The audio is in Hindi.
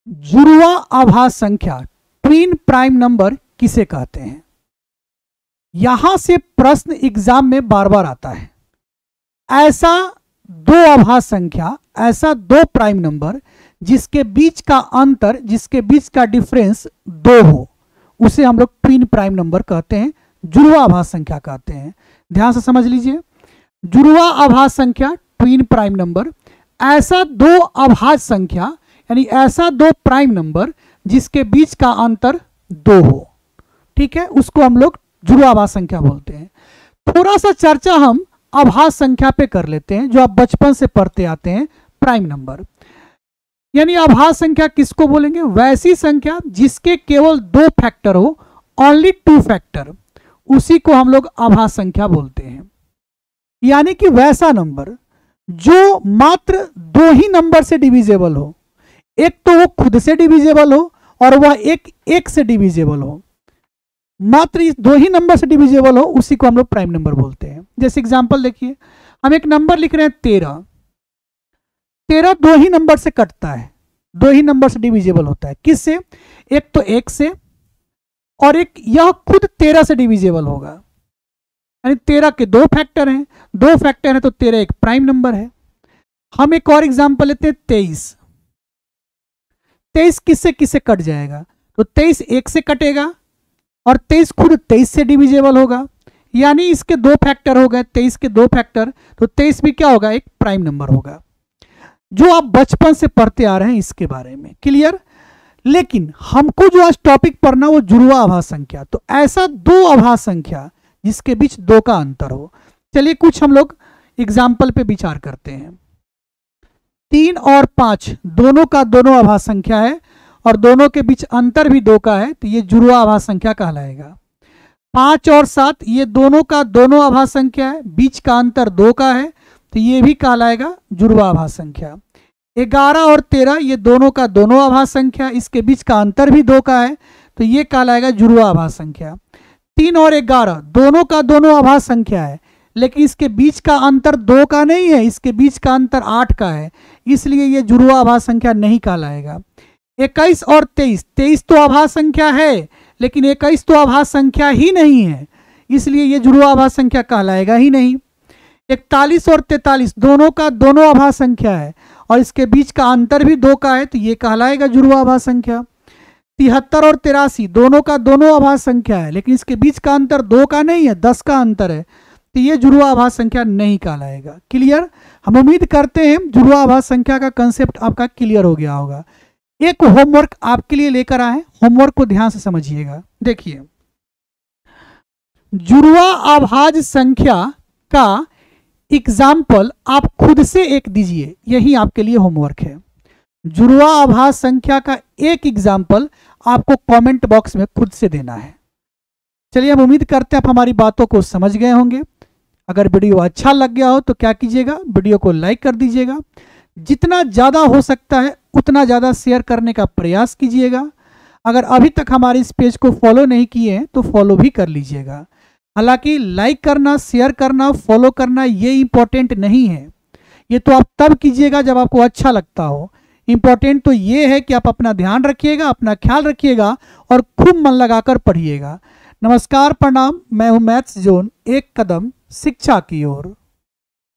जुड़वा आभास संख्या ट्विन प्राइम नंबर किसे कहते हैं? यहां से प्रश्न एग्जाम में बार बार आता है। ऐसा दो आभास संख्या, ऐसा दो प्राइम नंबर जिसके बीच का अंतर, जिसके बीच का डिफरेंस दो हो, उसे हम लोग ट्विन प्राइम नंबर कहते हैं, जुड़वा आभास संख्या कहते हैं। ध्यान से समझ लीजिए, जुड़वा आभास संख्या ट्विन प्राइम नंबर, ऐसा दो आभास संख्या यानी ऐसा दो प्राइम नंबर जिसके बीच का अंतर दो हो, ठीक है, उसको हम लोग जुड़वा आभास संख्या बोलते हैं। थोड़ा सा चर्चा हम आभास संख्या पे कर लेते हैं, जो आप बचपन से पढ़ते आते हैं, प्राइम नंबर। यानी आभास संख्या किसको बोलेंगे? वैसी संख्या जिसके केवल दो फैक्टर हो, ओनली टू फैक्टर, उसी को हम लोग आभास संख्या बोलते हैं। यानी कि वैसा नंबर जो मात्र दो ही नंबर से डिविजेबल हो, एक तो वो खुद से डिविजेबल हो और वह एक से डिविजेबल हो, मात्र इस दो ही नंबर से डिविजेबल हो, उसी को हम लोग प्राइम नंबर बोलते हैं। जैसे एग्जांपल देखिए, हम एक नंबर लिख रहे हैं 13। 13 दो ही नंबर से कटता है, दो ही नंबर से डिविजेबल होता है। किससे? एक तो एक से, और एक यह खुद 13 से डिविजेबल होगा। यानी 13 के दो फैक्टर हैं, दो फैक्टर हैं तो 13 एक प्राइम नंबर है। हम एक और एग्जांपल लेते हैं 23। 23 किससे किससे कट जाएगा? तो 23 एक से कटेगा और 23 खुद 23 से डिविजेबल होगा। यानी इसके दो फैक्टर हो गए, 23 के दो फैक्टर, तो 23 भी क्या होगा? एक प्राइम नंबर होगा। जो आप बचपन से पढ़ते आ रहे हैं इसके बारे में, क्लियर? लेकिन हमको जो आज टॉपिक पढ़ना वो जुड़वा आभास संख्या। तो ऐसा दो आभास संख्या जिसके बीच दो का अंतर हो। चलिए कुछ हम लोग एग्जाम्पल पे विचार करते हैं। 3 और 5 दोनों का दोनों आभास संख्या है और दोनों के बीच अंतर भी दो का है, तो ये जुड़वा आभास संख्या कहलाएगा। 5 और 7 ये दोनों का दोनों आभास संख्या है, बीच का अंतर दो का है, तो ये भी कहलाएगा जुड़वा आभास संख्या। 11 और 13 ये दोनों का दोनों आभास संख्या, इसके बीच का अंतर भी दो का है, तो ये कहलाएगा जुड़वा आभास संख्या। 3 और 11 दोनों का दोनों आभास संख्या है, लेकिन इसके बीच का अंतर दो का नहीं है, इसके बीच का अंतर 8 का है, इसलिए ये जुड़वा आभास संख्या नहीं कहलाएगा। 21 और 23, 23 तो आभास संख्या है, लेकिन 21 तो आभास संख्या ही नहीं है, इसलिए ये जुड़वा आभास संख्या कहलाएगा ही नहीं। 41 और 43 दोनों का दोनों आभास संख्या है और इसके बीच का अंतर भी दो का है, तो ये कहलाएगा जुड़वा आभास संख्या। 73 और 83 दोनों का दोनों आभास संख्या है, लेकिन इसके बीच का अंतर दो का नहीं है, 10 का अंतर है, तो ये जुड़वा आभास संख्या नहीं कहलाएगा। क्लियर? हम उम्मीद करते हैं जुड़वा आभास संख्या का कंसेप्ट आपका क्लियर हो गया होगा। एक होमवर्क आपके लिए लेकर आए, होमवर्क को ध्यान से समझिएगा। देखिए, जुड़वा आभास संख्या का एग्जाम्पल आप खुद से एक दीजिए, यही आपके लिए होमवर्क है। जुड़वा आभास संख्या का एक एग्जाम्पल आपको कमेंट बॉक्स में खुद से देना है। चलिए, हम उम्मीद करते हैं आप हमारी बातों को समझ गए होंगे। अगर वीडियो अच्छा लग गया हो तो क्या कीजिएगा, वीडियो को लाइक कर दीजिएगा। जितना ज़्यादा हो सकता है उतना ज़्यादा शेयर करने का प्रयास कीजिएगा। अगर अभी तक हमारे इस पेज को फॉलो नहीं किए हैं तो फॉलो भी कर लीजिएगा। हालांकि लाइक करना, शेयर करना, फॉलो करना ये इम्पोर्टेंट नहीं है, ये तो आप तब कीजिएगा जब आपको अच्छा लगता हो। इम्पोर्टेंट तो ये है कि आप अपना ध्यान रखिएगा, अपना ख्याल रखिएगा और खूब मन लगाकर पढ़िएगा। नमस्कार, प्रणाम, मैं हूं मैथ्स जोन, एक कदम शिक्षा की ओर।